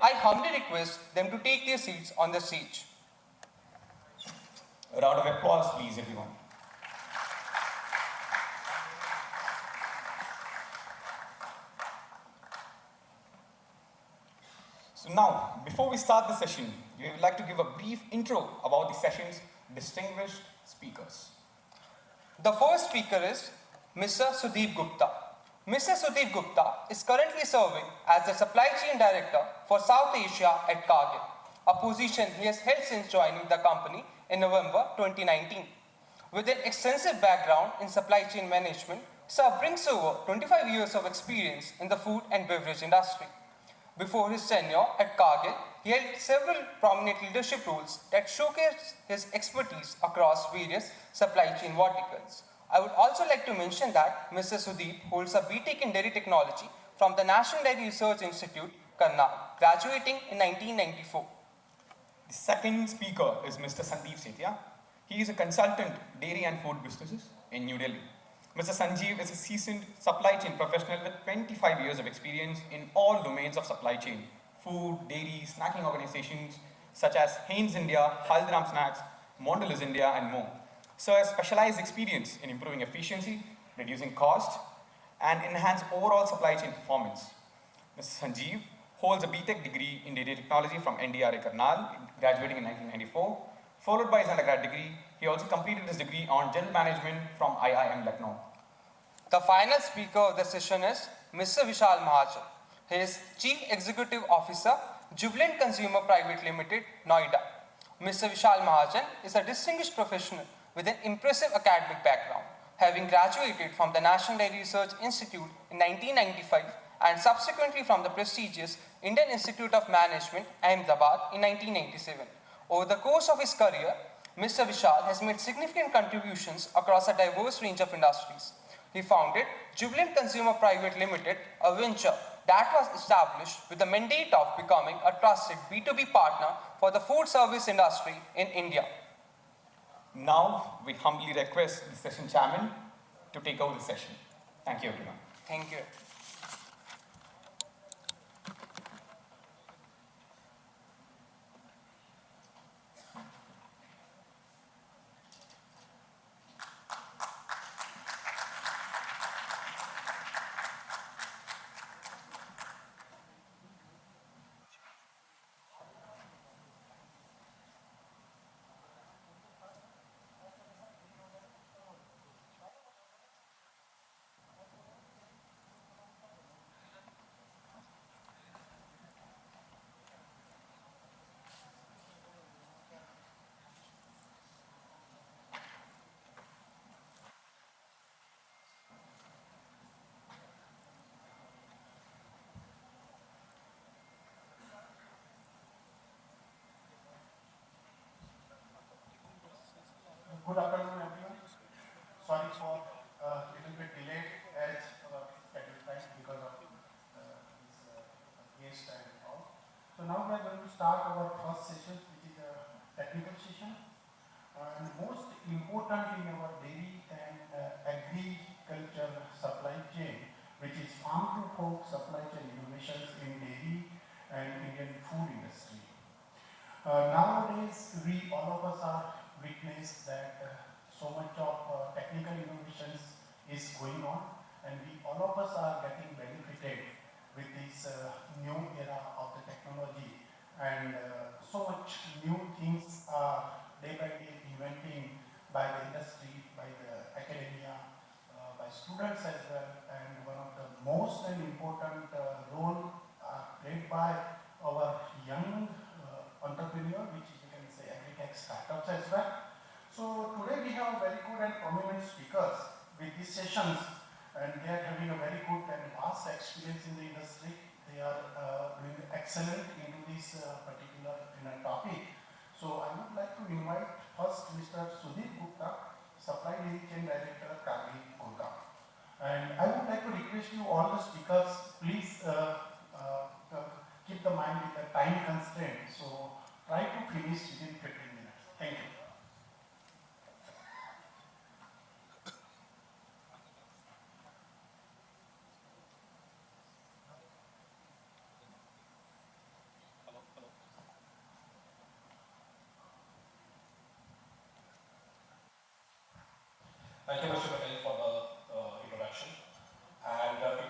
I humbly request them to take their seats on the stage. A round of applause, please, everyone. So now, before we start the session, we would like to give a brief intro about the session's distinguished speakers. The first speaker is Mr. Sudeep Gupta. Mr. Sudeep Gupta is currently serving as the Supply Chain Director for South Asia at Cargill, a position he has held since joining the company in November 2019. With an extensive background in supply chain management, Sir brings over 25 years of experience in the food and beverage industry. Before his tenure at Cargill, he held several prominent leadership roles that showcase his expertise across various supply chain verticals. I would also like to mention that Mr. Sudeep holds a BTech in Dairy Technology from the National Dairy Research Institute, Karnal, graduating in 1994. The second speaker is Mr. Sandeep Sethia. He is a consultant dairy and food businesses in New Delhi. Mr. Sanjeev is a seasoned supply chain professional with 25 years of experience in all domains of supply chain: food, dairy, snacking organizations such as Heinz India, Haldiram Snacks, Mondelez India, and more. Sir has specialized experience in improving efficiency, reducing cost, and enhance overall supply chain performance. Mr. Sanjeev holds a BTech degree in dairy technology from NDRA Karnal, graduating in 1994. Followed by his undergrad degree, he also completed his degree on general management from IIM Lucknow. The final speaker of the session is Mr. Vishal Mahajan. He is Chief Executive Officer, Jubilant Consumer Private Limited, Noida. Mr. Vishal Mahajan is a distinguished professional with an impressive academic background, having graduated from the National Dairy Research Institute in 1995 and subsequently from the prestigious Indian Institute of Management, Ahmedabad, in 1997. Over the course of his career, Mr. Vishal has made significant contributions across a diverse range of industries. He founded Jubilant Consumer Private Limited, a venture that was established with the mandate of becoming a trusted B2B partner for the food service industry in India. Now, we humbly request the session chairman to take over the session. Thank you, everyone. Thank you. Good afternoon, everyone. Sorry for a little bit delayed as our schedule time because of this guest and all. So now we are going to start our first session, which is a technical session. And most important in our dairy and agriculture supply chain, which is farm to fork supply chain innovations in dairy and Indian food industry. Nowadays, we all of us are witness that so much of technical innovations is going on, and we all of us are getting benefited with this new era of the technology, and so much new things are day by day inventing by the industry, by the academia, by students as well, and one of the most and important role played by our young entrepreneur, which is, you can say, agri-tech startups as well. So today we have very good and prominent speakers with these sessions, and they are having a very good and vast experience in the industry. They are doing excellent into this particular topic. So I would like to invite first Mr. Sudeep Gupta, Supply Chain Director, Cargill, Gurgaon. And I would like to request you all the speakers, please keep the mind with the time constraint. So try to finish within 15 minutes. Thank you.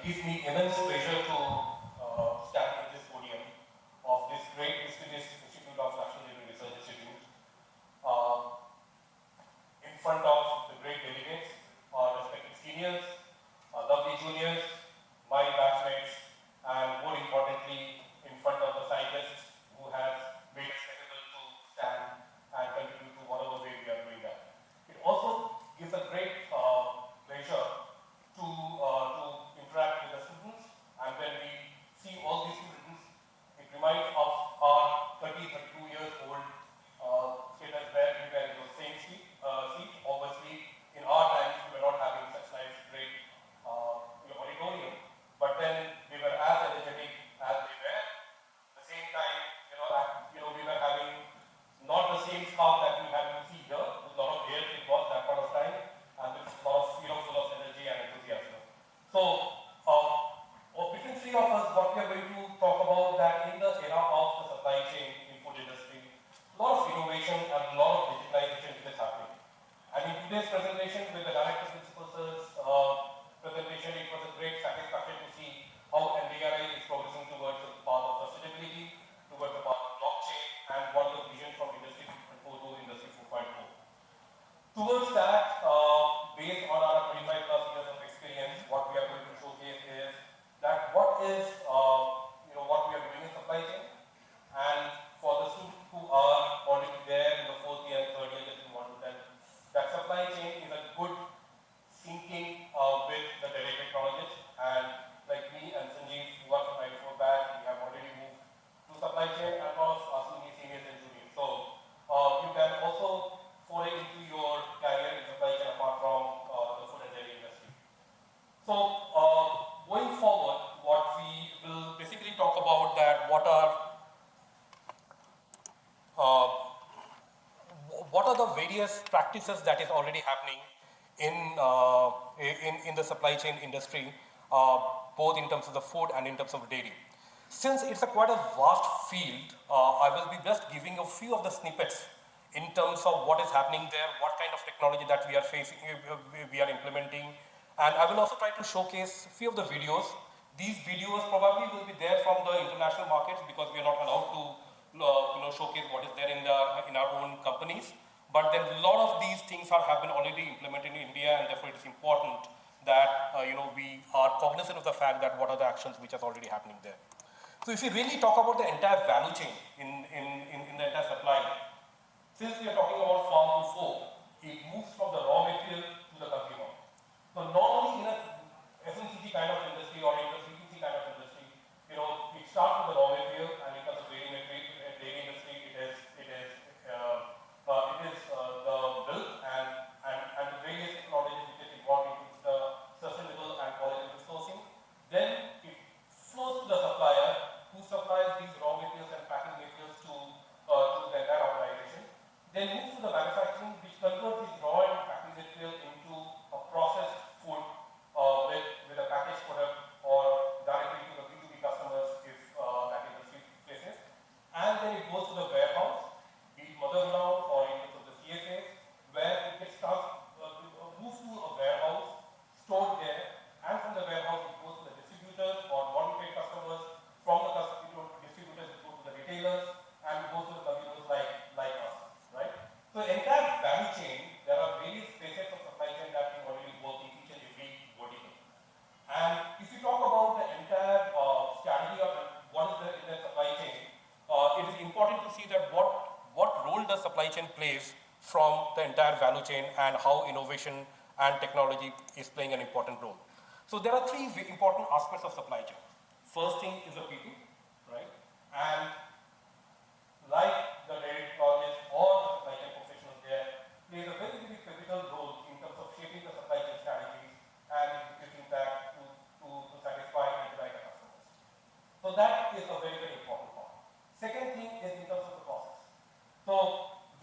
gives me immense pleasure to stand at this podium of this great prestigious Institute of National Living Research Institute uh, in front of the great delegates, our respected seniors, our lovely juniors, my batchmates, and more importantly, in front of the scientists who have made us capable to stand and contribute to whatever way we are doing that. It also gives a great pleasure to interact with the students, and when we see all these students, it reminds of our 32 years old status where we were in the same seat. Obviously, in our times, we were not having such nice, great auditorium, but then we were as energetic as they were. At the same time, we were having not the same scarf that we have you see here, with a lot of hair it was that point of time, and with a lot of, full of energy and enthusiasm. So, between three of us, what we are going to talk about that in the era of the supply chain in food industry, a lot of innovation and a lot of digitalization which is happening. And in today's presentation with the Director Principal Sir's presentation, it was a great satisfaction to see how NDRI is progressing towards the path of sustainability, towards the path of blockchain, and what the vision from Industry 4.0 to Industry 4.0. Towards that, based on our 25 plus years of experience, what we are going to showcase is that what is, what we are doing in supply chain, and for the students who are already there in the fourth year and third year, just want to tell that supply chain is a good syncing with the dairy technologists, and like me and Sanjeev, who are from 94 batch, we have already moved to supply chain, and a lot of our seniors and juniors. So you can also foray into your career in supply chain apart from the food and dairy industry. So going forward, what we will basically talk about that what are the various practices that is already happening in the supply chain industry, both in terms of the food and in terms of dairy. Since it's quite a vast field, I will be just giving a few of the snippets in terms of what is happening there, what kind of technology that we are facing, we are implementing, and I will also try to showcase a few of the videos. These videos probably will be there from the international markets because we are not allowed to showcase what is there in our own companies. But then a lot of these things have been already implemented in India, and therefore it is important that we are cognizant of the fact that what are the actions which are already happening there. So if you really talk about the entire value chain in the entire supply, since we are talking about farm to fork, it moves from the raw material to the consumer. So normally in a FMCG kind of industry or in the CPC kind of industry, it starts with the raw material, and in terms of dairy industry, it is the milk and the various technologies which is involved into the sustainable and qualitative sourcing. Then it flows to the supplier, who supplies these raw materials and packing materials to the entire organization. Then moves to the manufacturing, which converts these raw and packing material into a processed food with a packaged product or directly to the B2B customers if that industry places. And then it goes to the warehouse, be it mother ground or in terms of the CSA, where it gets moves to a warehouse, stored there, and from the warehouse it goes to the distributors or modern trade customers. From the distributors it goes to the retailers, and it goes to the consumers like us, right? So entire value chain, there are various facets of supply chain that we already work in each and every vertical. And if you talk about the entire strategy of what is there in the supply chain, it is important to see that what role does supply chain plays from the entire value chain, and how innovation and technology is playing an important role. So there are three important aspects of supply chain. First thing is the people, right? And like the dairy technologists or the supply chain professionals there, plays a very, very pivotal role in terms of shaping the supply chain strategies and executing that to satisfy and delight the customers. So that is a very, very important part. Second thing is in terms of the process. So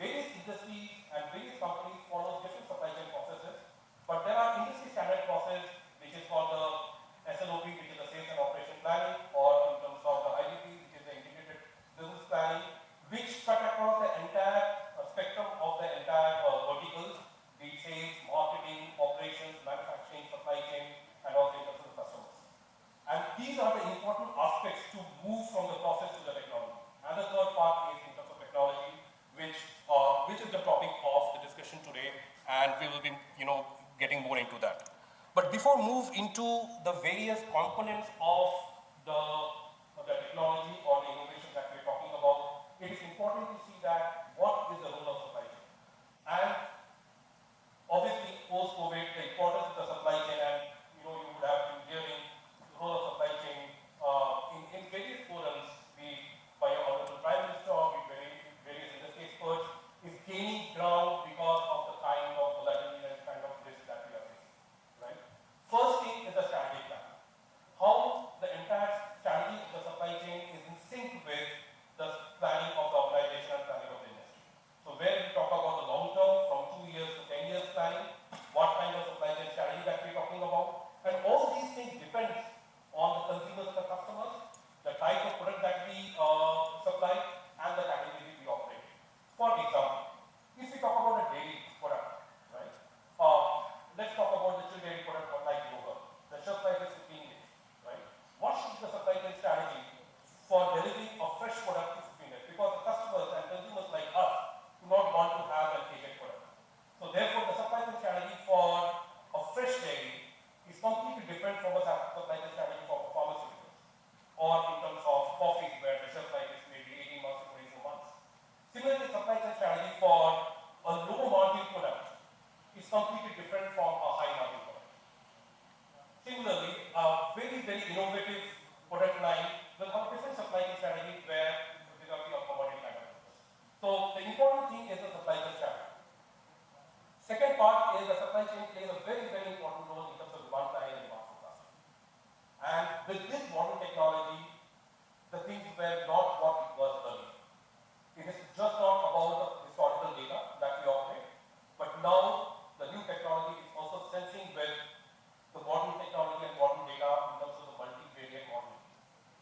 various industries and various companies follow different supply chain processes, but there are industry standard process which is called the SLOP, which is the sales and operation planning, or in terms of the IBP, which access to the technology. And the third part is in terms of technology, which is the topic of the discussion today, and we will be, getting more into that. But before move into the various components of the technology or the innovation that we're talking about, it is important to see that what is the role of supply chain. And obviously, post-COVID, the importance of the supply chain, and you would have been hearing the role of supply chain in various forums, be it by your honorable Prime Minister or be various industry experts, is gaining ground because of the kind of volatility and kind of risk that we are facing. Right? First thing is the strategic plan. How the entire strategy of the supply chain is in sync with the planning of the organization and planning of the industry. So where we talk about the long term, from 2 years to 10 years planning, what kind of supply chain strategy that we're talking about, and all these things depends on the consumers and the customers, the type of product that we supply, and the category we operate. For example, if we talk about a dairy product, right? Let's talk about the chilled dairy product like yogurt. The shelf life is 15 days, right? What should be the supply chain strategy for delivering a fresh product to 15 days? Because the customers and consumers like us do not want to have an aged product. So therefore, the supply chain strategy for a fresh dairy is completely different from a supply chain strategy for pharmaceuticals, or in terms of coffee, where the shelf life is maybe 18 months to 22 months. Similarly, supply chain strategy for a low margin product is completely different from a high margin product. Similarly, a very, very innovative product line will have a different supply chain strategy where there will be a commodity kind of business. So the important thing is the supply chain strategy. Second part is the supply chain plays a very, very important role in terms of demand planning and demand forecasting. And with this modern technology, the things were not what it was earlier. It is just not about the historical data that we operate, but now the new technology is also sensing with the modern technology and modern data in terms of the multivariate modeling.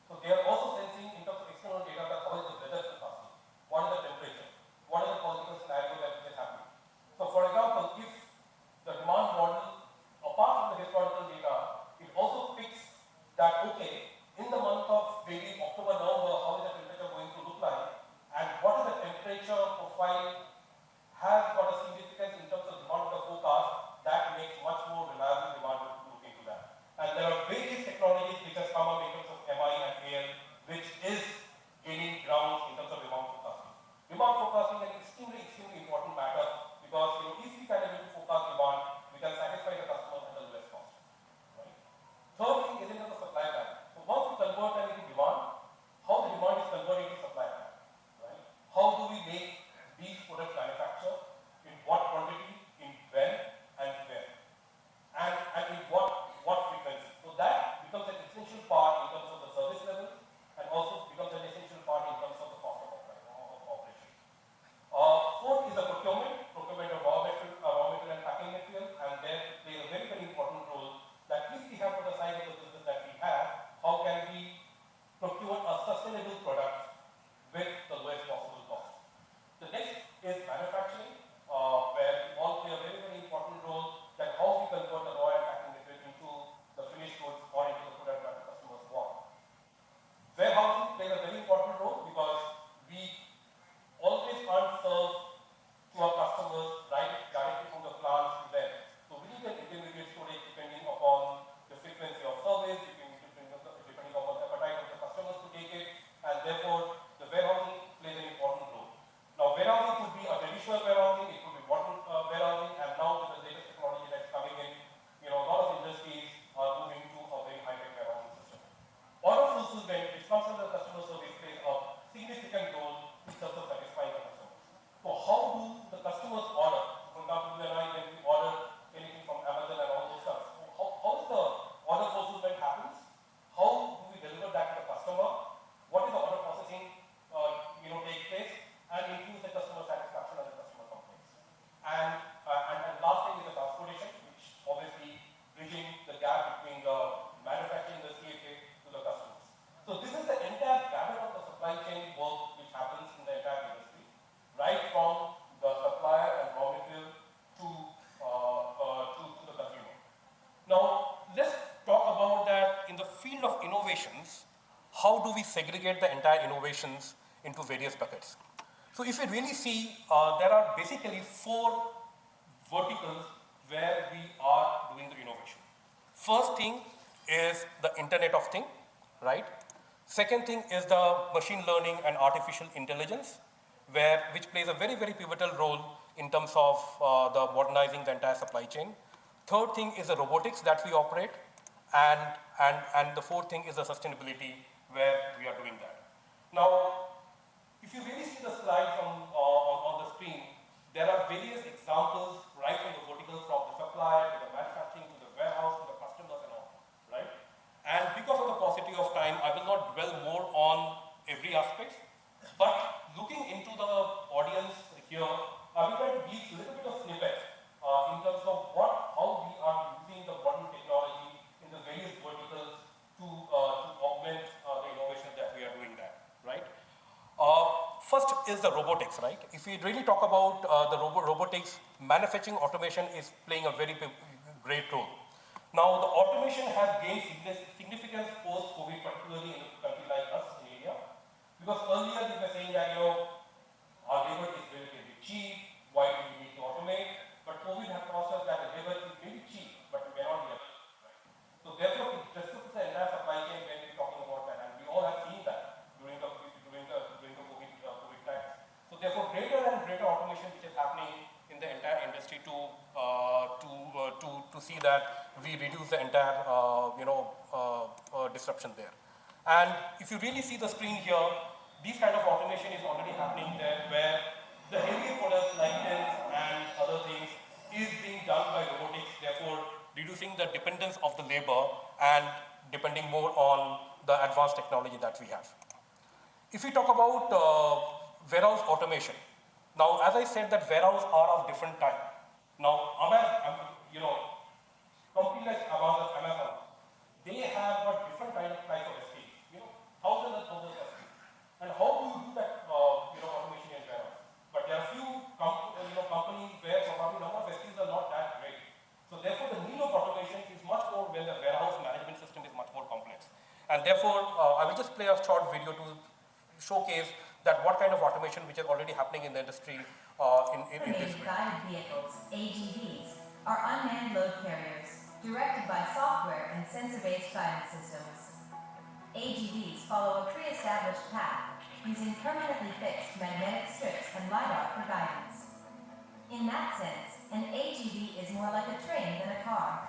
So they are also sensing in terms of external data that how is the weather forecasting, what is the temperature, what is the political scenario that is happening. So for example, if the demand model, apart from the historical data, it also picks that, okay, in the month of maybe October, November, how is the temperature going to look like, and what is the temperature profile has got a significance in terms of demand of the forecast, that makes much more reliable demand to look into that. And there are various technologies which has come up in terms of MI and AL, which is gaining ground in terms of demand forecasting. Demand forecasting is an extremely, extremely important matter because if we can able to forecast demand, we can satisfy the customers at the lowest cost. Right? Third thing is in terms of supply planning. So once we convert that into demand, how the demand is converted into supply planning. Right? How do we make these products manufactured, in what quantity, in when, and where, and in what frequency. So that becomes an essential part in terms of the service level, and also becomes an essential part in terms of the cost of operation. Fourth is the procurement of raw material and packing material, and there plays a very, very important role that if we have for the size of the business that we have, how can we procure a sustainable product with the lowest possible cost. The next is manufacturing, where we all play a very, very important role, that how we convert the raw and packing material into the finished goods or into the product that the customers want. Warehousing plays a very important role because we always can't serve to our customers directly from the plants to them. So we need an intermediate storage depending upon the frequency of service, depending upon the appetite of the customers to take it, and therefore the warehousing plays an important role. Now warehousing could be a traditional warehousing, it could be modern warehousing, and now with the latest technology that's coming in, a lot of industries are moving to a very high-tech warehousing system. Order fulfillment, which comes under the customer service, plays a significant role in terms of satisfying the customers. So how do the customers order? For example, you and I, when we order anything from Amazon and all those stuff, how is the order fulfillment happens? How do we deliver that to the customer? What is the order processing take place, and improves the customer satisfaction and the customer complaints. And last thing is the transportation, which obviously bridging the gap between the manufacturing, the CFA to the customers. So this is the entire gamut of the supply chain work which happens in the entire industry, right from the supplier and raw material to the consumer. Now let's talk about that in the field of innovations. how do we segregate the entire innovations into various buckets. So if you really see, there are basically 4 verticals where we are doing the innovation. First thing is the Internet of Things, right? Second thing is the machine learning and artificial intelligence, which plays a very, very pivotal role in terms of the modernizing the entire supply chain. Third thing is the robotics that we operate, and the fourth thing is the sustainability, where we are doing that. Now, if you really see the slide on the screen, there are various examples right from the vertical, from the supplier to the manufacturing to the warehouse to the customers and all, right? And because of the paucity of time, I will not dwell more on every aspect, but looking into the audience here, I will try to give a little bit of snippet in terms of how we are using the modern technology in the various verticals to augment the innovation that we are doing that, right? First is the robotics, right? If we really talk about the robotics, manufacturing automation is playing a very great role. Now, the automation has gained significance post-COVID, particularly in a country like us in India, because earlier we were saying that, our labor is relatively cheap, why do we need to automate? But COVID has taught us that the labor is very cheap, but it may not be available, right? So therefore, it disrupts the entire supply chain when we're talking about that, and we all have seen that during the COVID times. So therefore, greater and greater automation which is happening in the entire industry to see that we reduce the entire disruption there. And if you really see the screen here, this kind of automation is already happening there, where the heavier products like this and other things is being done by robotics, therefore reducing the dependence of the labor and depending more on the advanced technology that we have. If we talk about warehouse automation, now as I said that warehouse are of different type. Now, companies like Amazon, they have got different type of SKUs, thousands and thousands of SKUs. And how do you do that, automation in warehouse? But there are few companies where probably number of SKUs are not that great. So therefore, the need of automation is much more when the warehouse management system is much more complex. And therefore, I will just play a short video to showcase that what kind of automation which is already happening in the industry in this way. Guided vehicles, AGVs, are unmanned load carriers directed by software and sensor-based guidance systems. AGVs follow a pre-established path using permanently fixed magnetic strips and LiDAR for guidance. In that sense, an AGV is more like a train than a car.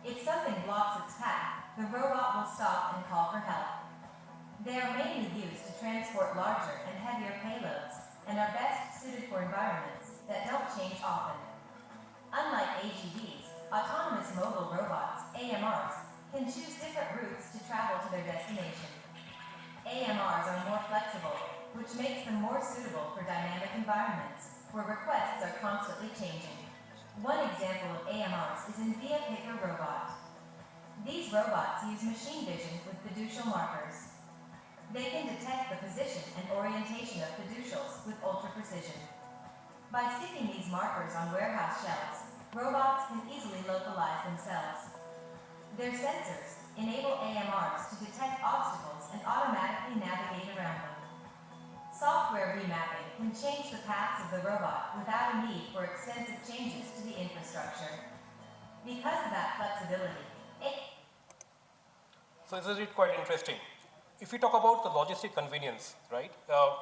If something blocks its path, the robot will stop and call for help. They are mainly used to transport larger and heavier payloads and are best suited for environments that don't change often. Unlike AGVs, autonomous mobile robots, AMRs, can choose different routes to travel to their destination. AMRs are more flexible, which makes them more suitable for dynamic environments, where requests are constantly changing. One example of AMRs is in Via Picker Robot. These robots use machine vision with fiducial markers. They can detect the position and orientation of fiducials with ultra precision. By sticking these markers on warehouse shelves, robots can easily localize themselves. Their sensors enable AMRs to detect obstacles and automatically navigate around them. Software remapping can change the paths of the robot without a need for extensive changes to the infrastructure. Because of that flexibility, So this is quite interesting. If we talk about the logistic convenience, right?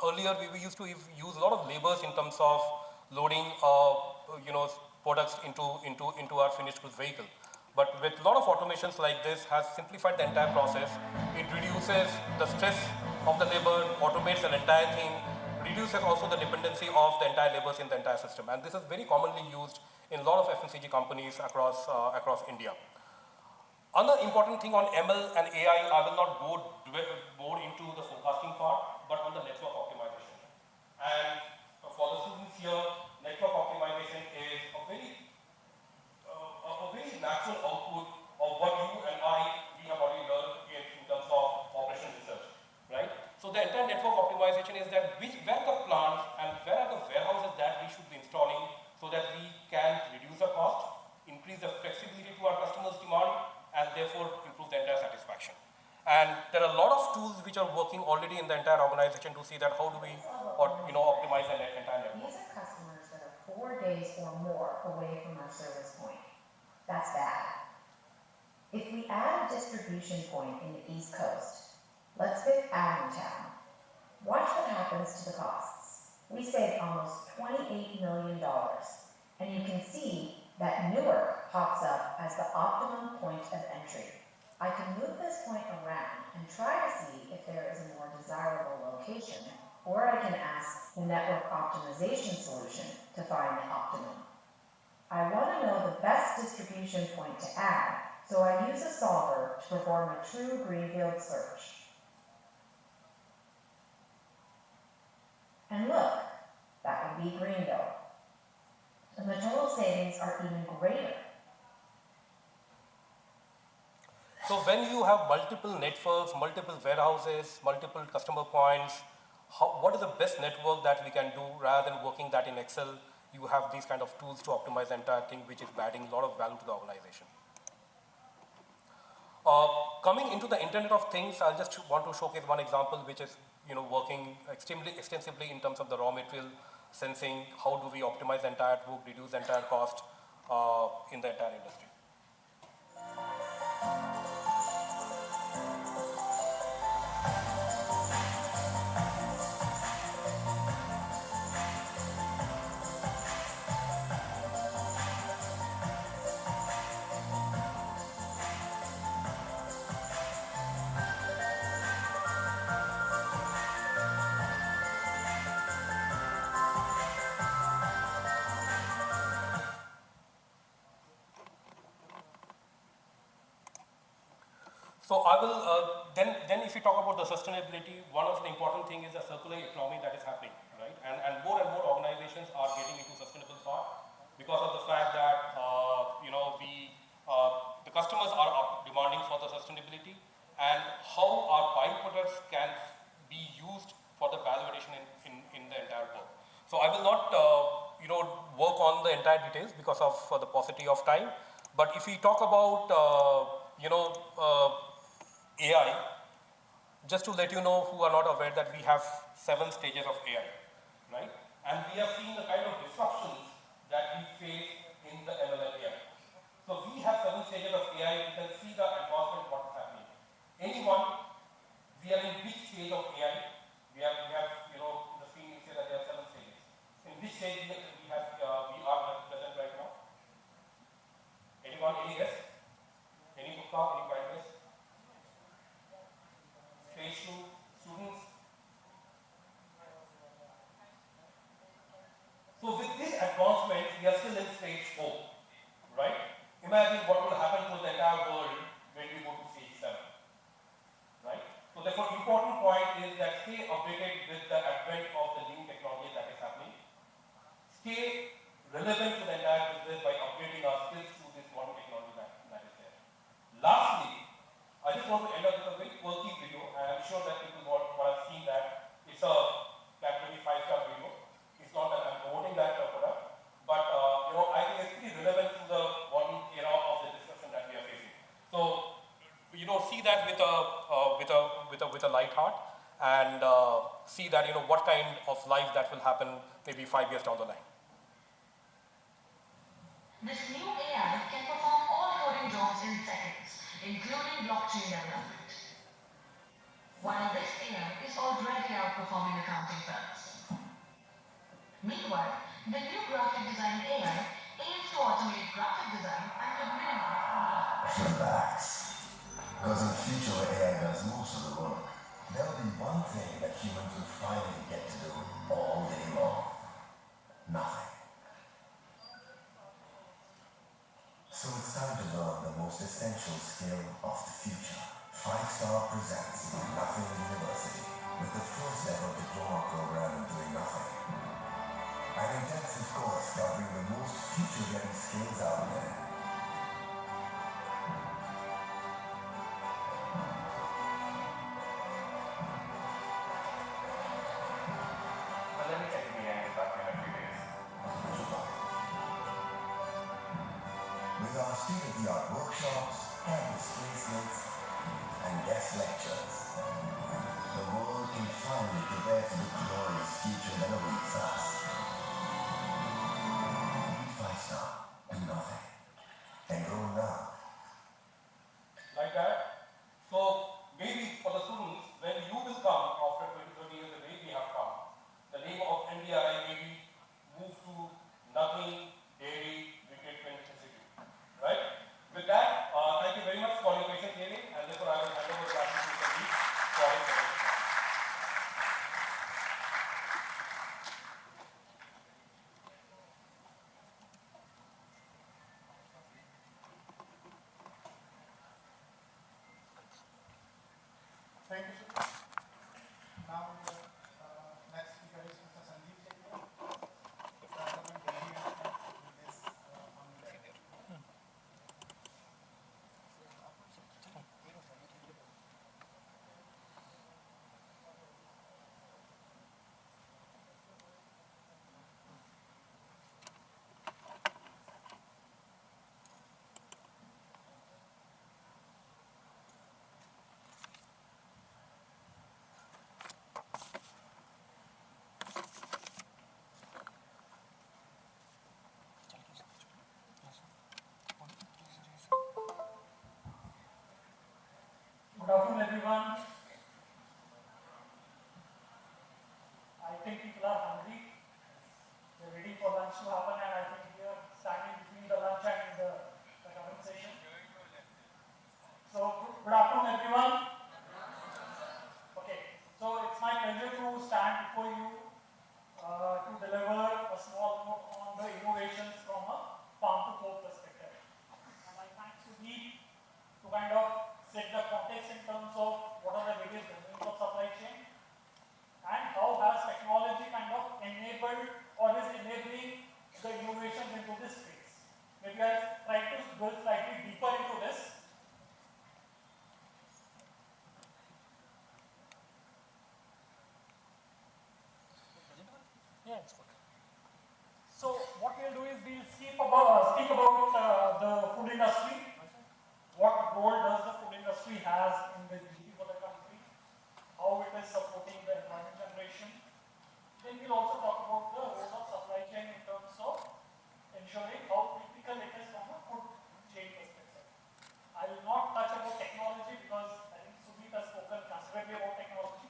Earlier we used to use a lot of labors in terms of loading, products into our finished goods vehicle. But with a lot of automations like this has simplified the entire process. It reduces the stress of the labor, automates the entire thing, reduces also the dependency of the entire labors in the entire system. And this is very commonly used in a lot of FMCG companies across India. Another important thing on ML and AI, I will not go more into the forecasting part, but on the network optimization. And for the students here, network optimization is a very natural output of what you and we have already learned in terms of operation research, right? So the entire network optimization is that where the plants and where are the warehouses that we should be installing so that we can reduce the cost, increase the flexibility to our customers' demand, and therefore improve the entire satisfaction. And there are a lot of tools in the entire organization to see that how do we, or optimize the entire network. These are customers that are 4 days or more away from our service point. That's bad. If we add a distribution point in the East Coast, let's pick Allentown. Watch what happens to the costs. We saved almost $28 million, and you can see that Newark pops up as the optimum point of entry. I can move this point around and try to see if there is a more desirable location, or I can ask the network optimization solution to find the optimum. I want to know the best distribution point to add, so I use a solver to perform a true greenfield search. And look, that would be Greenville. And the total savings are even greater. So when you have multiple networks, multiple warehouses, multiple customer points, what is the best network that we can do rather than working that in Excel? You have these kind of tools to optimize the entire thing, which is adding a lot of value to the organization. Coming into the Internet of Things, I'll just want to showcase one example, which is working extremely extensively in terms of the raw material sensing. How do we optimize the entire book, reduce the entire cost in the entire industry? So I will, then if we talk about the sustainability, one of the important thing is the circular economy that is happening, right? And more organizations are getting into sustainable part because of the fact that, the customers are demanding for the sustainability and how our byproducts can be used for the value addition in the entire work. So I will not, work on the entire details because of the paucity of time. But if we talk about, AI, just to let you know who are not aware that we have 7 stages of AI, right? And we have seen the kind of disruptions that we face in the ML AI. So we have 7 stages of AI. You can see the advancement, what is happening. Anyone, we are in which stage of AI? We have, the screen says that there are 7 stages. In which stage we are present right now? Anyone, any guess? Any book, any guidance? Stage 2, students. So with this advancement, we are still in stage 4, right? Imagine what will happen to the entire world when we go to stage 7, right? So therefore, important point is that stay updated with the advent of the new technology that is happening. Stay relevant to the entire business by upgrading our skills through this one technology that is there. Lastly, I just want to end up with a very quirky video, and I'm sure that people would have seen that. It's a category 5-star video. It's not that I'm promoting that product, but I think it's pretty relevant to the modern era of the discussion that we are facing. So, see that with a light heart, and see that what kind of life that will happen maybe 5 years down the line. This new AI can perform all coding jobs in seconds, including blockchain development. While this AI is already outperforming accounting firms. Meanwhile, the new graphic design AI aims to automate graphic design and could minimize. Relax. Because in the future where AI does most of the work, there'll be one thing that humans will finally get to do all day long. Nothing. So it's time to learn the most essential skill of the future. 5-Star presents Nothing University with the first ever diploma program in doing nothing. An intensive course covering the most future-ready skills out there. Well, let me check the end back in a few days. With our state-of-the-art workshops, campus placements, and guest lectures. the world can finally prepare for the glorious future that awaits us. Be 5-star, do nothing. Enroll now. Like that. So maybe for the students, when you will come after 20, 30 years, the way we have come, the name of NDRI may be moved to Nothing Dairy Recruitment Institute. Right? With that, thank you very much for your patient hearing, and therefore I will hand over the class to Sandeep for his presentation. Thank you, sir. Now, the next speaker is Mr. Sandeep Sethi, Government Dairy and Food Business on the Good afternoon, everyone. I think people are hungry. They're waiting for lunch to happen, and I think we are standing between the lunch and the comment session. So, good afternoon, everyone. Okay, so it's my pleasure to stand before you to deliver a small note on the innovations from a farm to fork perspective. And I thank Sudhir to kind of set the context in terms of what are the various domains of supply chain and how has technology kind of enabled or is enabling the innovations into this space. Maybe I'll try to go slightly deeper into this. Yeah, it's good. So what we'll do is we'll speak about the food industry. What role does the food industry has in the GDP for the country? How it is supporting the employment generation? Then we'll also talk about the role of supply chain in terms of ensuring how critical it is from a food chain perspective. I will not touch about technology because I think Sudhir has spoken considerably about technology.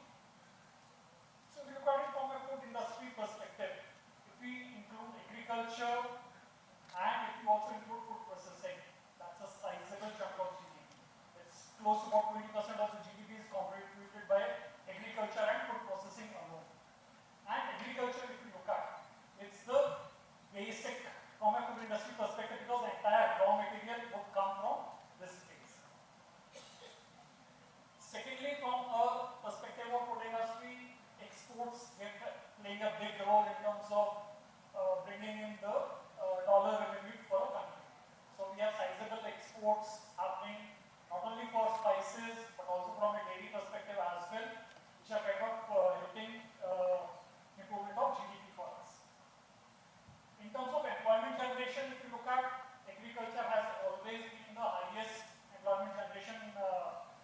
So if you look at it from a food industry perspective, if we include agriculture and if you also include food processing, that's a sizable chunk of GDP. It's close to about 20% of the GDP is contributed by agriculture and food processing alone. And agriculture, if you look at, it's the basic from a food industry perspective because the entire raw material would come from this space. Secondly, from a perspective of food industry, exports playing a big role in terms of bringing in the dollar revenue for a country. So we have sizable exports happening not only for spices but also from a dairy perspective as well, which are kind of helping improvement of GDP for us. In terms of employment generation, if you look at, agriculture has always been the highest employment generation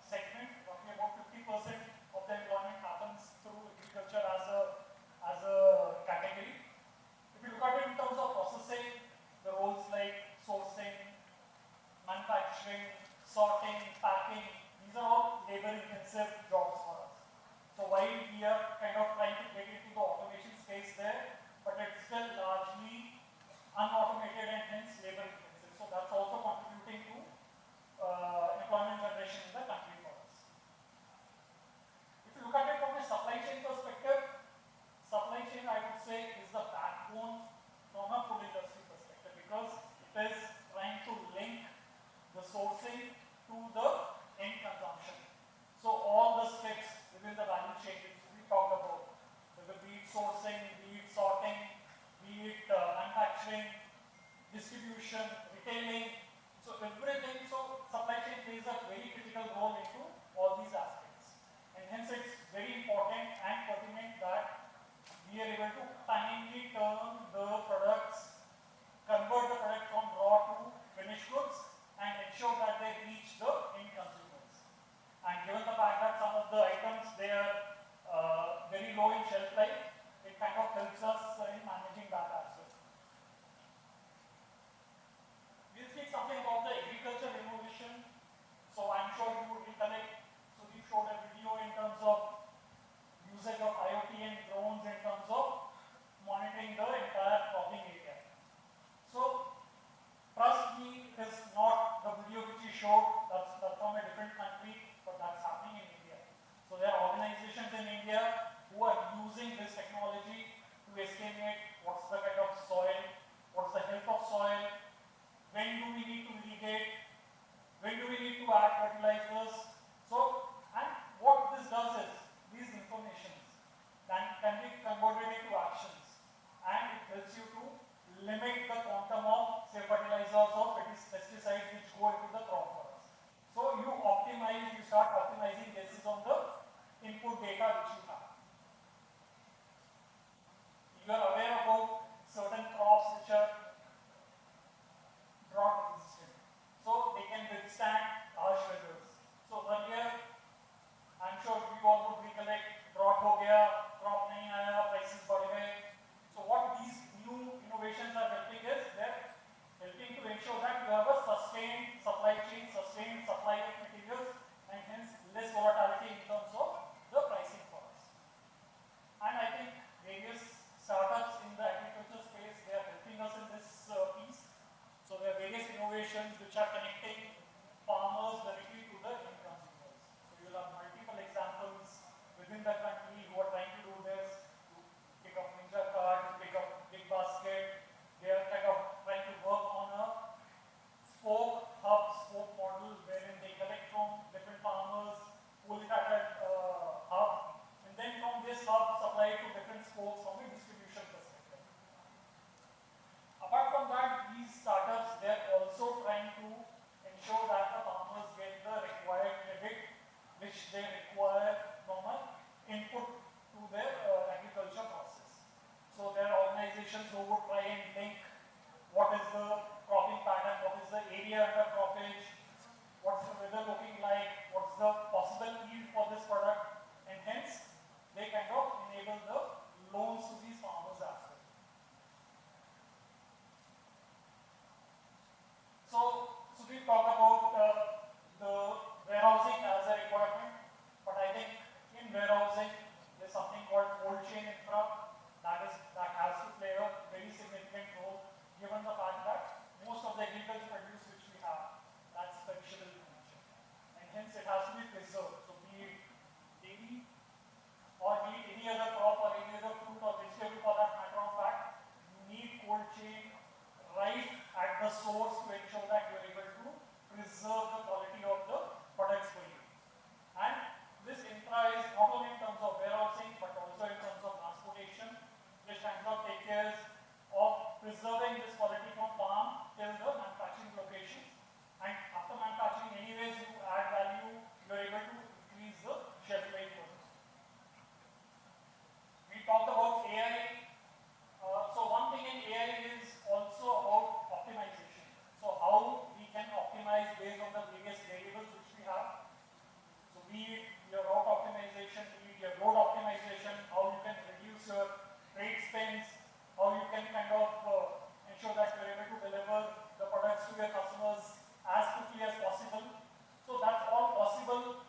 segment. Roughly about 50% of the employment happens through agriculture as a category. If you look at it in terms of processing, the roles like sourcing, manufacturing, sorting, packing, these are all labor-intensive jobs for us. So while we are kind of trying to get into the automation space there, but it's still largely unautomated and hence labor-intensive. So that's also contributing to employment generation in the country for us. If you look at it from a supply chain perspective, supply chain I would say is the backbone from a food industry perspective because it is trying to link the sourcing to the end consumption. So all the steps within the value chain which we talked about, whether be it sourcing, be it sorting, be it manufacturing, distribution, retailing, so everything, so supply chain plays a very critical role into all these aspects. And hence it's very important and pertinent that we are able to timely turn the products, convert the product from raw to finished goods and ensure that they reach the end consumers. And given the fact that some of the items they are shelf life, it kind of helps us in managing that as well. We'll speak something about the agriculture innovation. So I'm sure you would recollect. So we showed a video in terms of usage of IoT and drones in terms of monitoring the entire cropping area. So trust me, it is not the video which you showed, that's from a different country, but that's happening in India. So there are organizations in India who are using this technology to estimate what's the kind of soil, what's the health of soil, when do we need to irrigate, when do we need to add fertilizers. So, and what this does is, these informations can be converted into actions, and it helps you to limit the quantum of, say, fertilizers or pesticides which go into the crop for us. So you optimize, you start optimizing basis on the input data which you have. You are aware about certain crops which are drought resistant. So they can withstand harsh weathers. So earlier, I'm sure you all would recollect, drought ho gaya, crop nahi aaya, prices बढ़ gaye. So what these new innovations are helping is, they're helping to ensure that you have a sustained supply chain, sustained supply of materials, and hence less volatility in terms of the pricing for us. And I think various startups in the agriculture space, they are helping us in this piece. So there are various innovations which are connecting farmers directly to the end consumers. So you will have multiple examples within the country who are trying to do this, to pick up Ninja Card, to pick up Big Basket. They are kind of trying to work on a spoke model wherein they collect from different farmers, pull it at a hub, and then from this hub supply to different spokes from a distribution perspective. Apart from that, these startups, they are also trying to ensure that the farmers get the required credit which they require from an input to their agriculture process. So there are organizations who would try and link what is the cropping pattern, what is the area under croppage, what's the weather looking like, what's the possible yield for this product, and hence they kind of enable the loans to these farmers as well. So we talk about the warehousing as a requirement, but I think in warehousing there's something called cold chain infra that has to play a very significant role, given the fact that most of the agricultural produce which we have, that's perishable in nature, and hence it has to be preserved. So be it dairy or be it any other crop or any other fruit or vegetable for that matter of fact, you need cold chain right at the source to ensure that you are able to preserve the quality of the products for you. And this infra is not only in terms of warehousing but also in terms of transportation, which kind of take care of preserving this quality from farm till the manufacturing locations. And after manufacturing, anyways, you add value, you are able to increase the shelf life for this. We talked about AI. So one thing in AI is also about optimization. So how we can optimize based on the various variables which we have. So be it your route optimization, be it your load optimization, how you can reduce your trade spends, how you can kind of ensure that you're able to deliver the products to your customers as quickly as possible. So that's all possible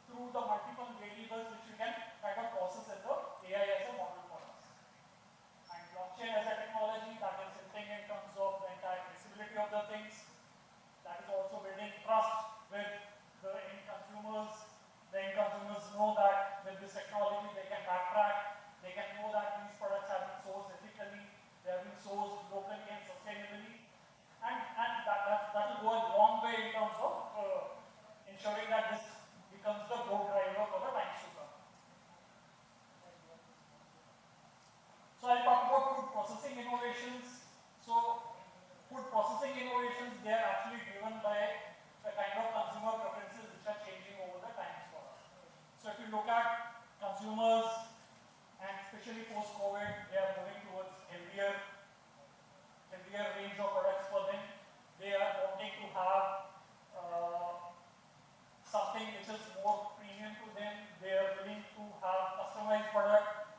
through the multiple variables which you can kind of process in the AI as a model for us. And blockchain as a technology, that is helping in terms of the entire traceability of the things. That is also building trust with the end consumers. The end consumers know that with this technology they can backtrack, they can know that these products have been sourced ethically, they have been sourced locally and sustainably. And that will go a long way in terms of ensuring that this becomes the growth driver for the times to come. So I'll talk about food processing innovations. So food processing innovations, they are actually driven by the kind of consumer preferences which are changing over the times for us. So if you look at consumers, and especially post-COVID, they are moving towards healthier range of products for them. They are wanting to have something which is more premium to them. They are willing to have customized product.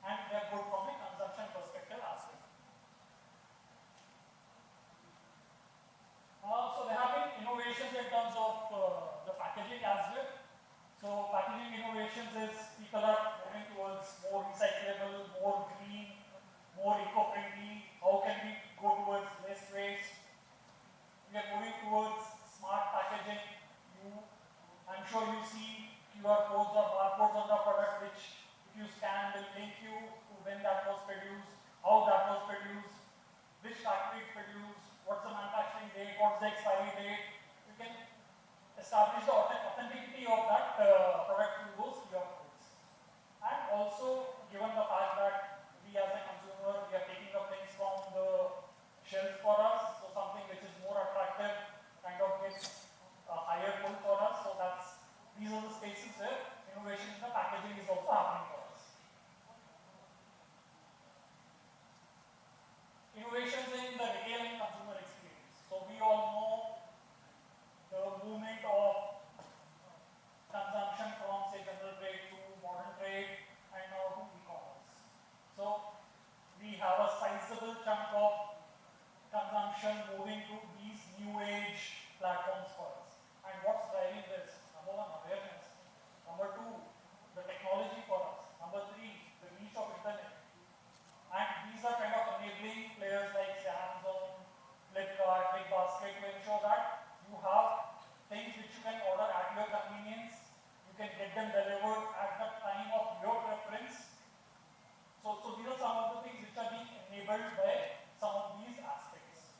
and they're good from a consumption perspective as well. So there have been innovations in terms of the packaging as well. So packaging innovations is people are moving towards more recyclable, more green, more eco-friendly. How can we go towards less waste? We are moving towards smart packaging. I'm sure you see QR codes or barcodes on the product which if you scan will link you to when that was produced, how that was produced, which factory it produced, what's the manufacturing date, what's the expiry date. You can establish the authenticity of that product through those QR codes. And also, given the fact that we as a consumer, we are taking up things from the shelf for us, so something which is more attractive kind of gets a higher pull for us. So these are the spaces where innovation in the packaging is also happening for us. Innovations in the retail and consumer experience. So we all know the movement of consumption from say general trade to modern trade and now to e-commerce. So we have a sizable chunk of consumption moving to these new age platforms for us. And what's driving this? Number one, awareness. Number two, the technology for us. Number three, the reach of internet. And these are kind of enabling players like Amazon, Flipkart, Big Basket to ensure that you have things which you can order at your convenience. You can get them delivered at the time of your preference. So these are some of the things which are being enabled by some of these aspects.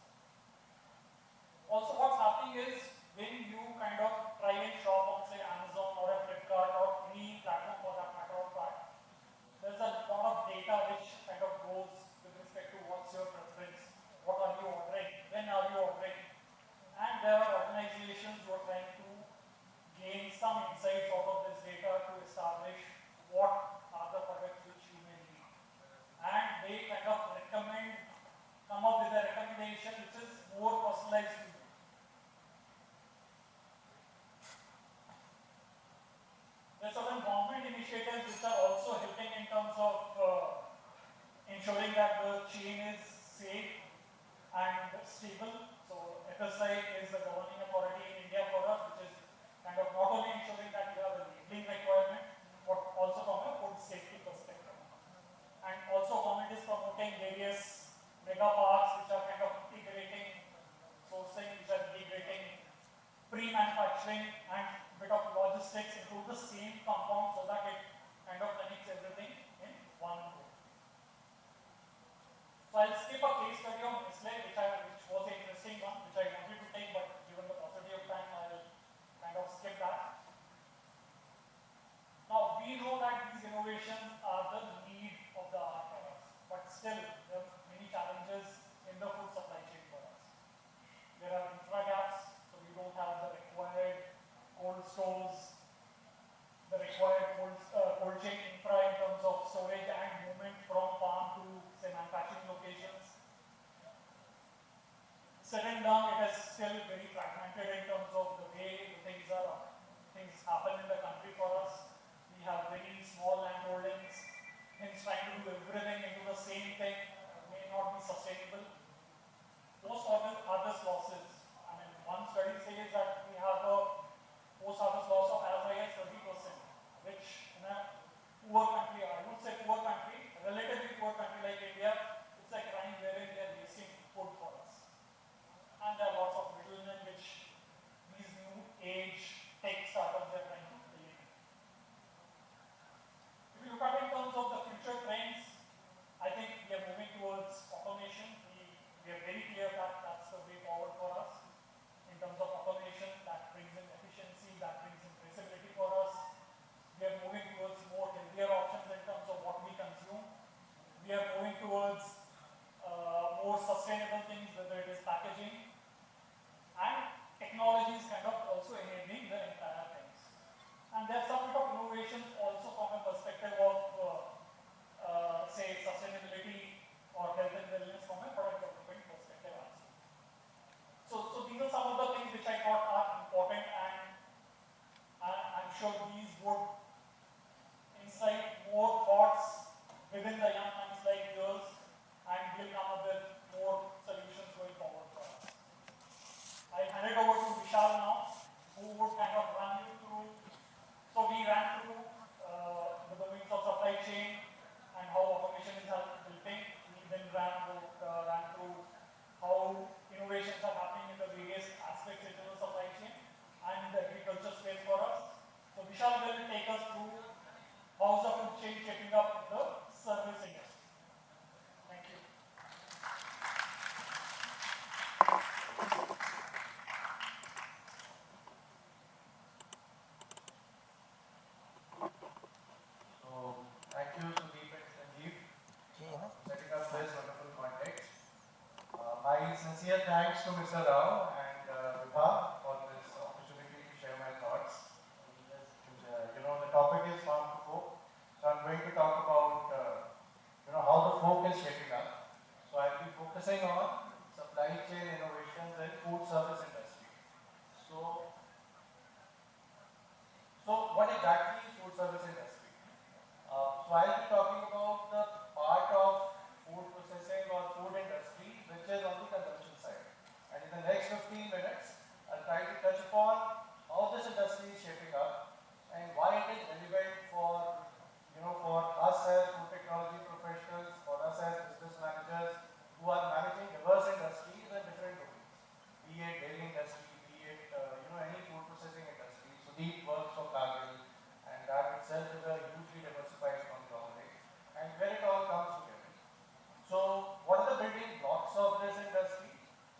Also, what's happening is when you kind of try and shop on say Amazon or a Flipkart or any platform for that matter of fact, there's a lot of data which kind of goes with respect to what's your preference, what are you ordering, when are you ordering, and there are organizations who are trying to gain some insights out of this data to establish what are the products which you may need, and they kind of come up with a recommendation which is more personalized to you. There are certain government initiatives which are also helping in terms of ensuring that the chain is safe and stable. So FSI is the governing authority in India for us, which is kind of not only ensuring that you have a labeling requirement, but also from a food safety perspective. And also government is promoting various mega parks which are kind of integrating sourcing, which are integrating pre-manufacturing and bit of logistics into the same compound so that it kind of connects everything in one go. So I'll skip a case study on Nestle, which was an interesting one, which I wanted to take, but given the paucity of time, I'll kind of skip that. Now, we know that these innovations are the need of the hour for us, but still, there are many challenges in the food supply chain for us. There are infra gaps, so we don't have the required cold stores, the required cold chain infra in terms of storage and movement from farm to say manufacturing locations. Said and done, it is still very fragmented in terms of the way things happen in the country for us. We have very small land holdings, hence trying to do everything into the same thing may not be sustainable. Post-harvest losses. I mean, one study says that we have a post-harvest loss of as high as 30%, which in a poor country, I would say poor country, relatively poor country like India, it's a crime wherein they are wasting food for us. And there are lots of middlemen which these new age tech startups are trying to create. If you look at in terms of the future trends, I think we are moving towards automation. We are very clear that that's the way forward for us. In terms of automation, that brings in efficiency, that brings in traceability for us. We are moving towards more healthier options in terms of what we consume. We are moving towards more sustainable things, whether it is packaging. And technology is kind of also enabling the entire things. And there's some bit of innovations also from a perspective of, say, sustainability or health and wellness from a product development perspective also. So these are some of the things which I thought are important, and I'm sure these would incite more thoughts within the chain and how automation is helping. We then ran through how innovations are happening in the various aspects into the supply chain and the agriculture space for us. So Vishal will take us through how's the food chain shaping up the service industry. Thank you. So, thank you, Sudeep and Sanjeev, for setting up this wonderful context. My sincere thanks to Mr. Rao and Vibha for this opportunity to share my thoughts. The topic is farm to fork. So, I'm going to talk about, how the fork is shaping up. So, I'll be focusing on supply chain innovations in food service industry. So, what exactly is food service industry? So I'll be talking about the part of food processing or food industry which is on the consumption side. And in the next 15 minutes, I'll try to touch upon how this industry is shaping up and why it is relevant for us as food technology professionals, for us as business managers who are managing diverse industries and different domains, be it dairy industry, be it any food processing industry. So Deep works for Cargill, and that itself is a hugely diversified conglomerate, and where it all comes together. So, what are the building blocks of this industry?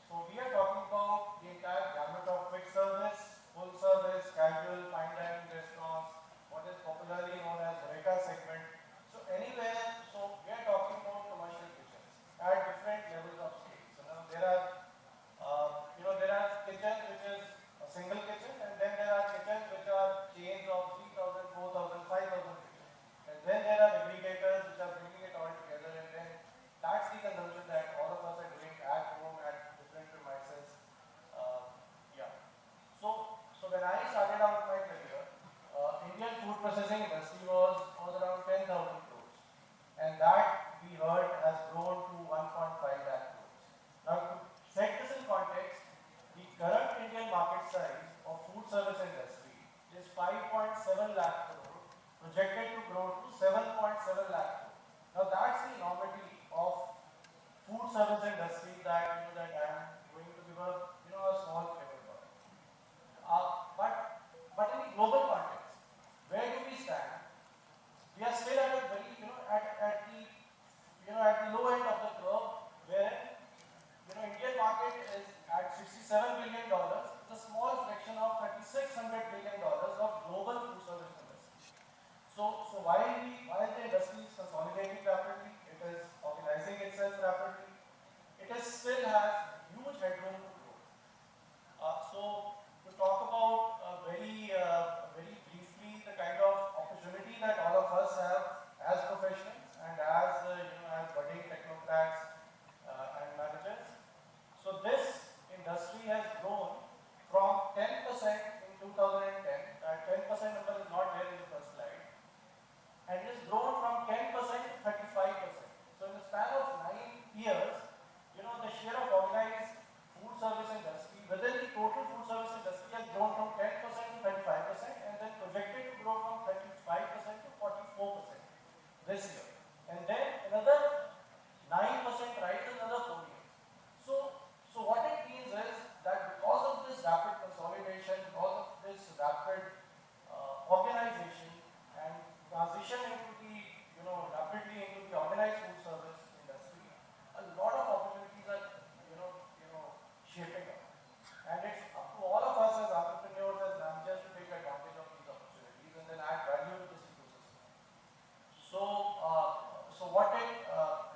So, we are talking about the entire gamut of quick service, full service, casual, fine dining restaurants, what is popularly known as HoReCa segment. So, anywhere, so we are talking about commercial kitchens at different levels of scale. So, now there are kitchens which is a single kitchen, and then there are kitchens which are chains of 3,000, 4,000, 5,000 kitchens. And then there are aggregators which are bringing it all together, and then that's the consumption that all of us are doing at home at different premises. Yeah. So when I started out my career, Indian food processing industry was around 10,000 crores, and that we heard has grown to 1.5 lakh crores. Now to set this in context, the current Indian market size of food service industry is 5.7 lakh crore, projected to grow to 7.7 lakh crore. Now that's the enormity of food service industry that I am going to give a small flavor for. But in the global context, where do we stand? We are still at a very at the low end of the curve, where Indian market is at $67 billion. It's a small fraction of $3,600 billion of global food service industry. So while the industry is consolidating rapidly, it is organizing itself rapidly, it is still has huge headroom to grow. So to talk about very briefly the kind of opportunity that all of us have as professionals and as as budding technocrats and managers. So this industry has grown from 10% in 2010. That 10% number is not there in the first slide, and it has grown from 10% to 35%. So in the span of 9 years, the share of organized food service industry within the total food service industry has grown from 10% to 35%, and then projected to grow from 35% to 44% this year. And then another 9% rise in another 4 years. So what it means is that because of this rapid consolidation, because of this rapid organization and transition into the rapidly into the organized food service industry, a lot of opportunities are shaping up, and it's up to all of us as entrepreneurs, as managers, to take advantage of these opportunities and then add value to this ecosystem. So what it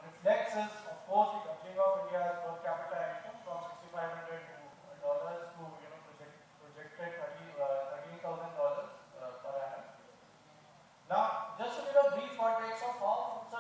reflects is, of course, the doubling of India's per capita income from $6,500 to projected $13,000 per annum. Now, just to give a brief context of how food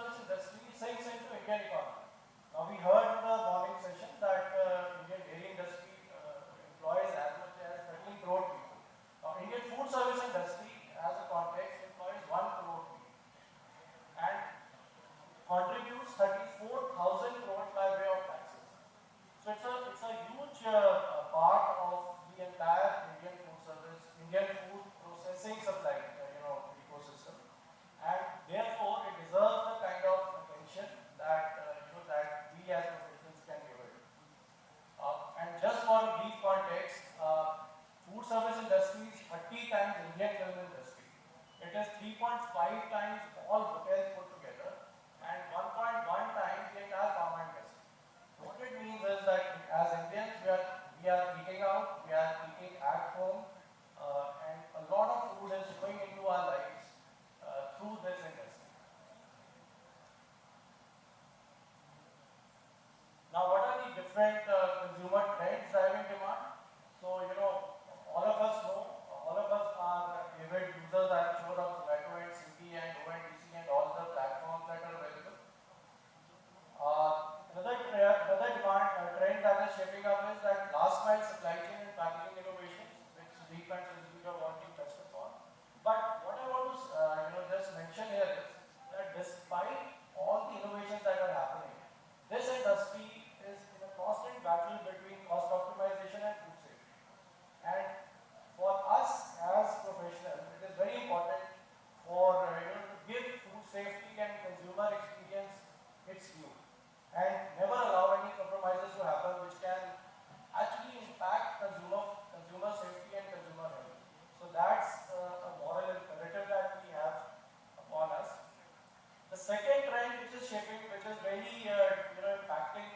second trend which is shaping, which is very impacting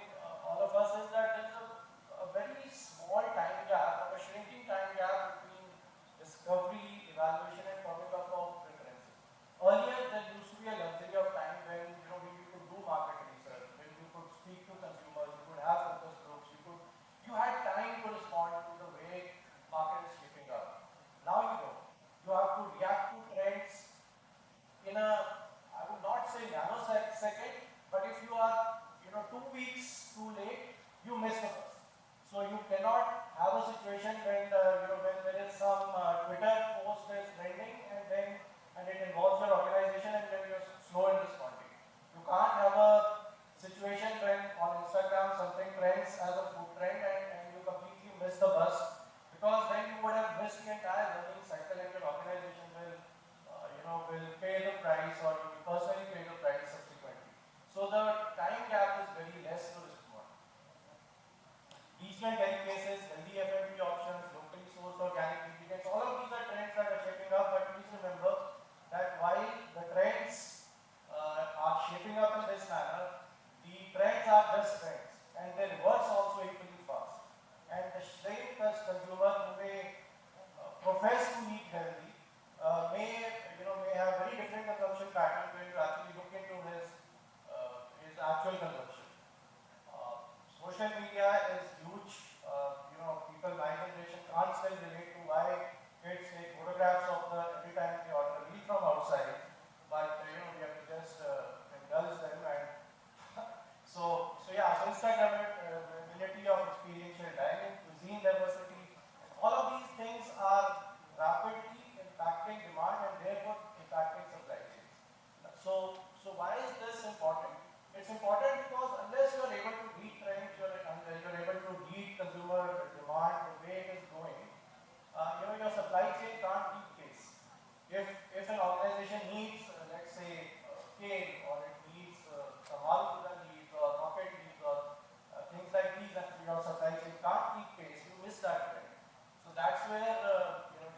all of us is that there is a very small time gap, or a shrinking time gap between discovery, evaluation, and firming up of preferences. Earlier, there used to be a luxury of time when you could do market research, when you could speak to consumers, you could have focus groups, you had time to respond to the way market is shaping up. Now you don't. You have to react to trends in a, I would not say nanosecond, but if you are 2 weeks too late, you miss the bus. So you cannot have a situation when when there is some Twitter post is trending and it involves your organization and then you're slow in responding. You can't have a situation when on Instagram something trends as a food trend and you completely miss the bus, because then you would have missed the entire learning cycle and your organization will pay the price, or you will personally pay the price subsequently. So the time gap is very less to respond. Regional delicacies, healthy F&B options, locally sourced organic ingredients, all of these are trends that are shaping up, but please remember that while the trends are shaping up in this manner, the trends are just trends and their reverse also equally fast. And the same consumer who may profess to eat healthy may have very different consumption pattern when you actually look into his actual consumption. Social media is huge. People my generation can't still relate to why kids take photographs of every time they order a meal from outside, but we have to just indulge them. And so Instagram availability of experiential dining, cuisine diversity, all of these things are rapidly impacting demand and therefore impacting supply chains. So why is this important? It's important because unless you are able to read trends, you're able to read consumer demand, the way it is going, your supply chain can't keep pace. If an organization needs, let's say, kale, or it needs some aloo needs, or rocket needs, or things like these, and your supply chain can't keep pace, you miss that trend. So that's where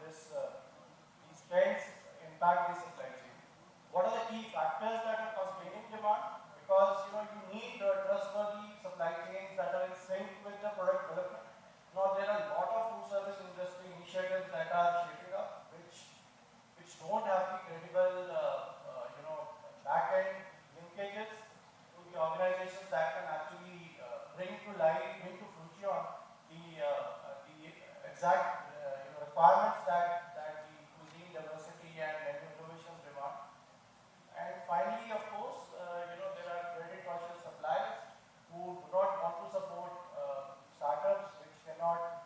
these trends impact the supply chain. What are the key factors that are constraining demand? Because you need trustworthy supply chains that are in sync with the product development. Now there are a lot of food service industry initiatives that are shaping up, which don't have the credible back-end linkages to the organizations that can actually bring to life, bring to fruition the exact requirements that the cuisine diversity and menu innovations demand. And finally, of course, there are credit conscious suppliers who do not want to support startups which cannot,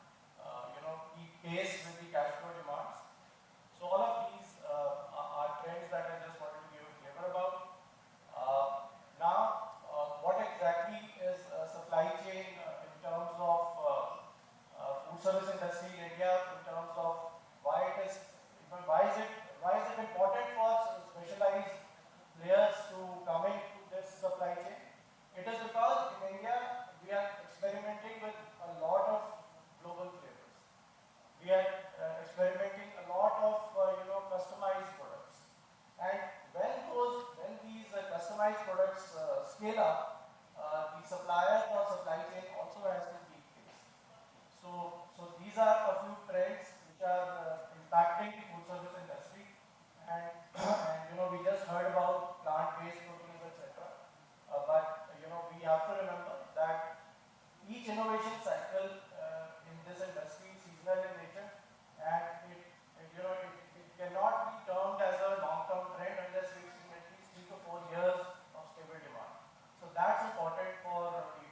keep pace with the cash flow demands. So all of these are trends that I just wanted to give a flavor about. What exactly is supply chain in terms of food service industry in India, in terms of why is it important for specialized players to come into this supply chain? It is because in India we are experimenting with a lot of global flavors. We are experimenting a lot of customized products, and when these customized products scale up, the supplier or supply chain also has to keep pace. So these are a few trends which are impacting the food service industry, and we just heard about plant-based proteins, etc. But we have to remember that each innovation cycle in this industry is seasonal in nature, and it cannot be termed as a long-term trend unless we see at least 3 to 4 years of stable demand. So that's important for people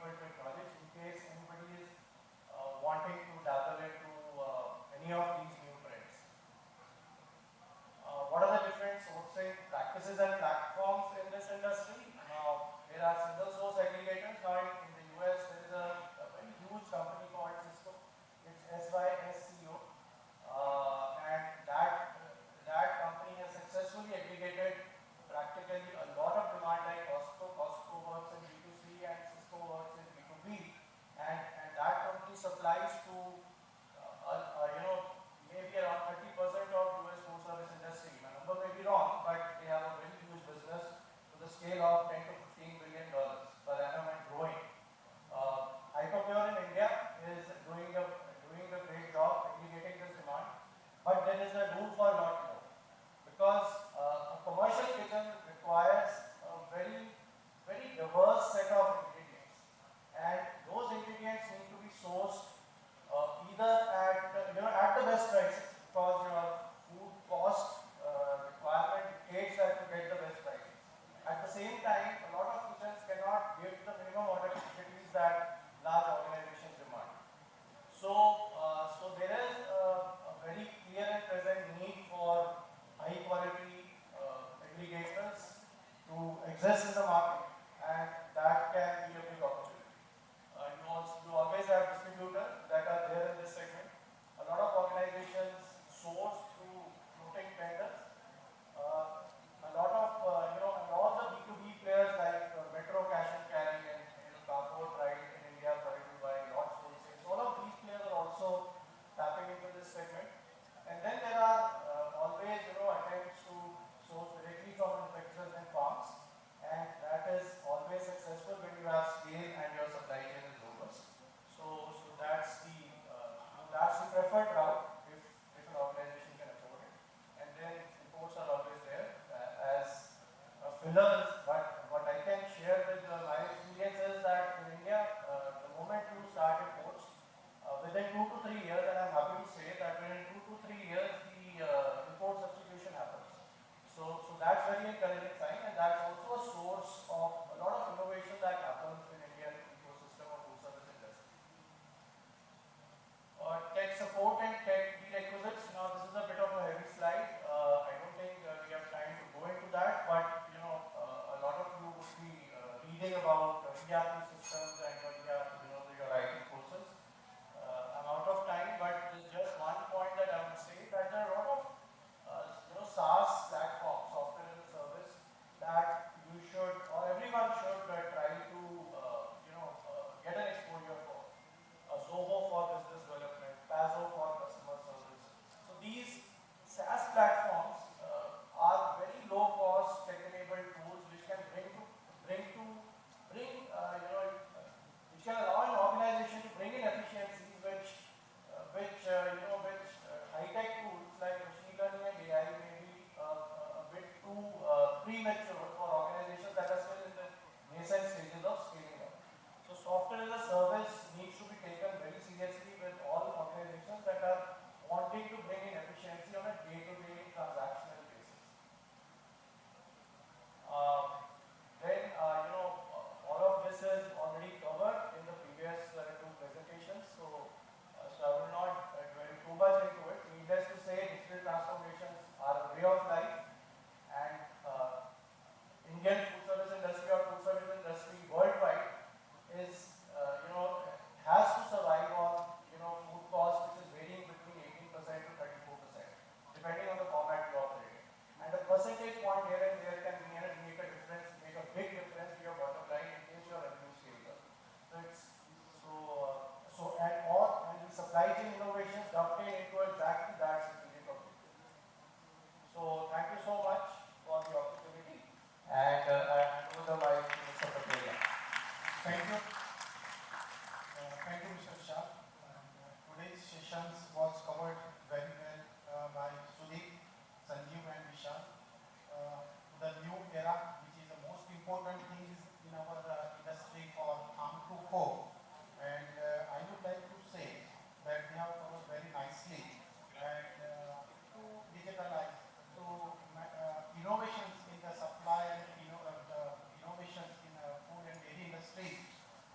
exist in the market, and that can be a big opportunity. You always have distributors that are there in this segment. A lot of organizations source through floating tenders. A lot of, and all the B2B players like Metro Cash and Carry and Carport Ride in India, Private by Lot Sourcing. So all of these players are also tapping into this segment. And then there are always, attempts to source directly from manufacturers and farms. And that is always successful when you have scale and your supply chain is robust. So that's the preferred route if an organization can afford it. And then imports are always there as fillers. But what I can share with my experience is that in India, the moment you start imports, within 2 to 3 years, and I'm happy to say that within 2 to 3 years, the import substitution happens. So that's very encouraging sign, and that's also a source of a lot of innovation that happens in Indian ecosystem of food service industry. Tech support and tech prerequisites. Now this is a bit of a heavy slide. I don't think we have time to go into that, but a lot of you would be reading about ERP systems and your IT courses. I'm out of time, but there's just one point that I would say that there are a lot of SaaS platforms, software as a service, that you should or everyone should try to get an exposure for. Zoho for business development, Pazo for customer service. So these SaaS platforms are very low cost tech-enabled tools which can which can allow an organization to bring in efficiencies which high-tech tools like machine learning and AI may be a bit too premature for organizations that are still in the nascent stages of scaling up. So software as a service needs to be taken very seriously with all organizations that are wanting to bring in efficiency on a day-to-day transactional basis. All of this is already covered in the previous two presentations, so I will not dwell too much into it. Needless to say, digital transformations are a way of life, and Indian food service industry or food service industry worldwide is, has to survive on, food cost which is varying between 18% to 34%, depending on the format you operate in. And a percentage point here and there can make a difference, make a big difference to your bottom line in case your revenue scales up. And the supply chain innovations dovetail into exactly that strategic objective. So thank you so much for the opportunity, and I hand over the mic to Mr. Patel. Thank you. Thank you, Mr. Shah. Today's sessions was covered very well by Sudeep, Sanjeev and Vishal. The new era, which is the most important thing in our industry for Farm to Fork. And I would like to say that we have covered very nicely and to digitalize, to innovations in the supply and innovations in food and dairy industry.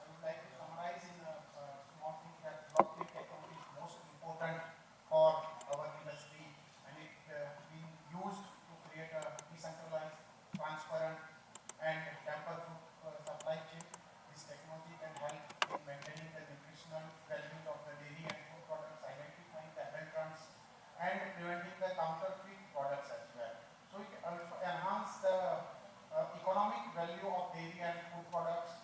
I would like to summarize in a small thing that blockchain technology is most important for our industry, and it being used to create a decentralized, transparent and tamper-proof supply chain. This technology can help in maintaining the nutritional values of the dairy and food products, identifying the aberrants and preventing the counterfeit products as well. So it also enhance the economic value of dairy and food products,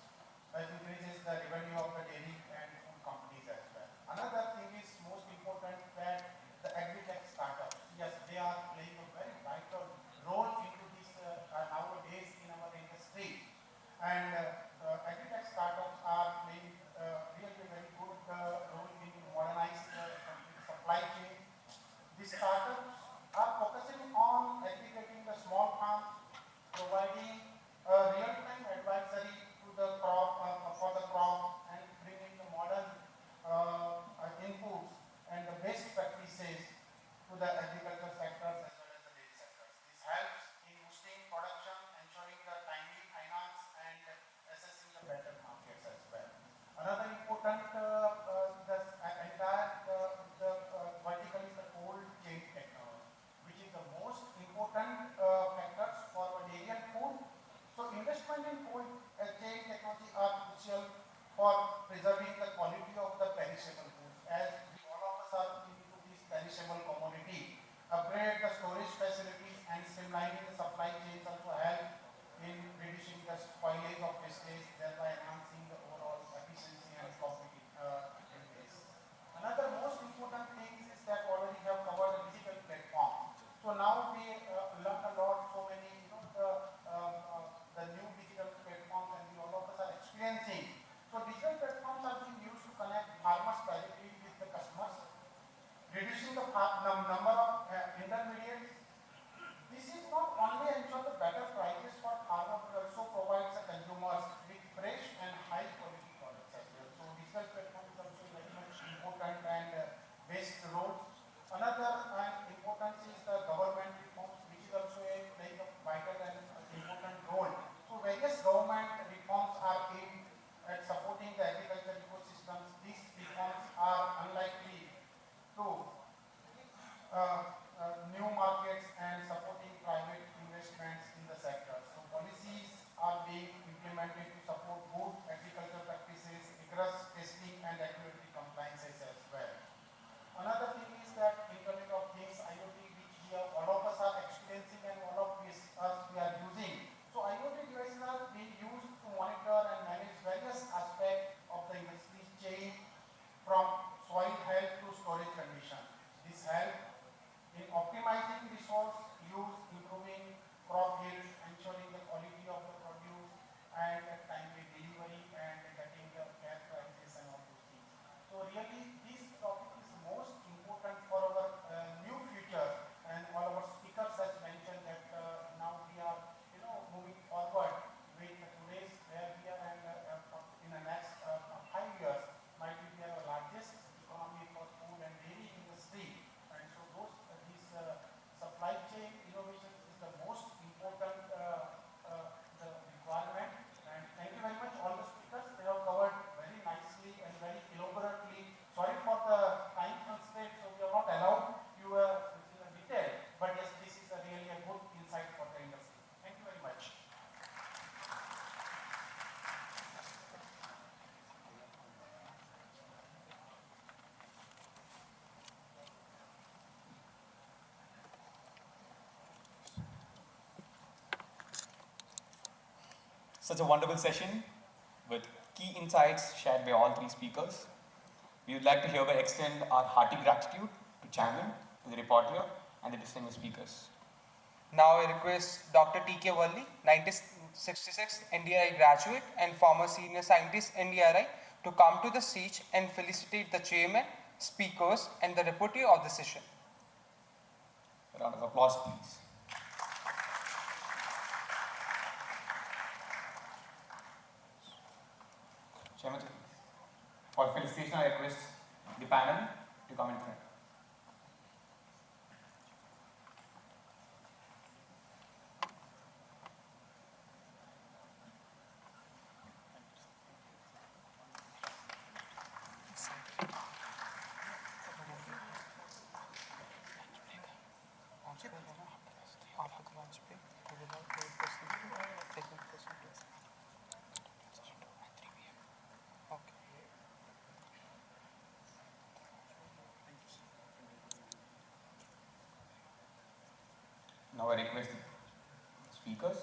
increases the revenue of the dairy and food companies as well. Another thing is most important that the agri-tech startups, yes, they are playing a very vital role into this nowadays in our industry. And agri-tech startups are playing really very good role in modernize the supply chain. These startups are focusing on aggregating the small farms, providing real-time advisory to the crop for the crop, and bringing the modern inputs and the best practices to the agriculture sectors as well as the dairy sectors. This helps in boosting production, ensuring the timely finance and number of intermediates. This is not only ensure the better prices for farmer, but also provides the consumers with fresh and high quality products as well. So digital platform is also very much important and based roles. Another importance is the government reforms, which is also playing a vital and important role. So various government reforms are aimed at supporting the agriculture ecosystems. These reforms are unlikely to new markets and supporting private investments in the sector. So policies are being implemented to support good agricultural practices, rigorous testing and regulatory compliances as well. Another thing is that Internet of Things, IoT, which all of us are experiencing and all of us we are using. So IoT devices are being used to monitor and manage various aspects of the industry chain from soil health to storage condition. This helps in optimizing resource use, improving crop yields, ensuring the quality of the produce and timely delivery and getting the fair prices and all those things. So really this topic is most important for our new future, and all our speakers has mentioned that now we are moving forward with today's where we are and in the next 5 years might be our largest economy for food and dairy industry. And so those these supply chain innovations is the most important the requirement. And thank you very much all the speakers. They have covered very nicely and very elaborately. Sorry for the time constraint, so we are not allowed you in detail. But yes, this is really a good insight for the industry. Thank you very much. Such a wonderful session with key insights shared by all three speakers. We would like to hereby extend our hearty gratitude to Chairman, to the reporter, and the distinguished speakers. Now I request Dr. T.K. Valli, 1966 NDRI graduate and former senior scientist NDRI, to come to the stage and felicitate the chairman, speakers, and the reporter of the session. A round of applause, please. Chairman, for felicitation, I request the panel to come in front. Now I request the speakers.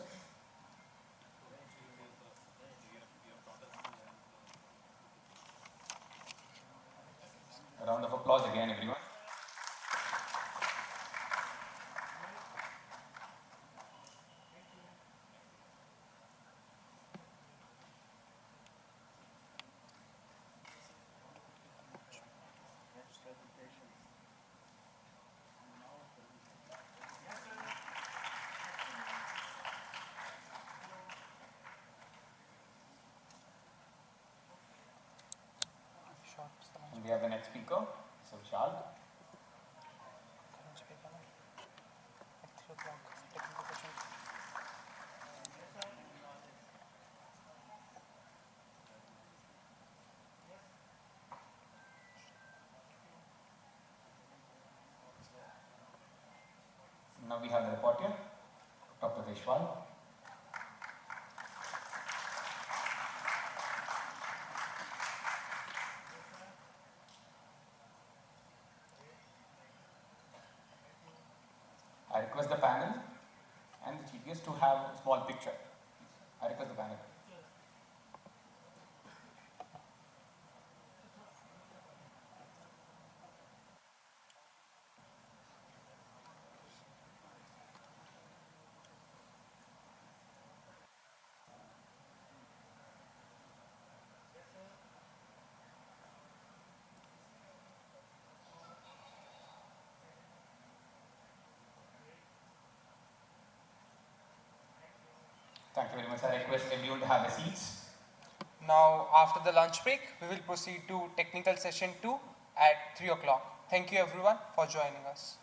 A round of applause again, everyone. And we have the next speaker, Mr. Vishal. Now we have the reporter, Dr. Deshwal. I request the panel and the chief guest to have a small picture. I request the panel. Thank you very much. I request everyone to have their seats. Now, after the lunch break, we will proceed to technical session 2 at 3 o'clock. Thank you everyone for joining us.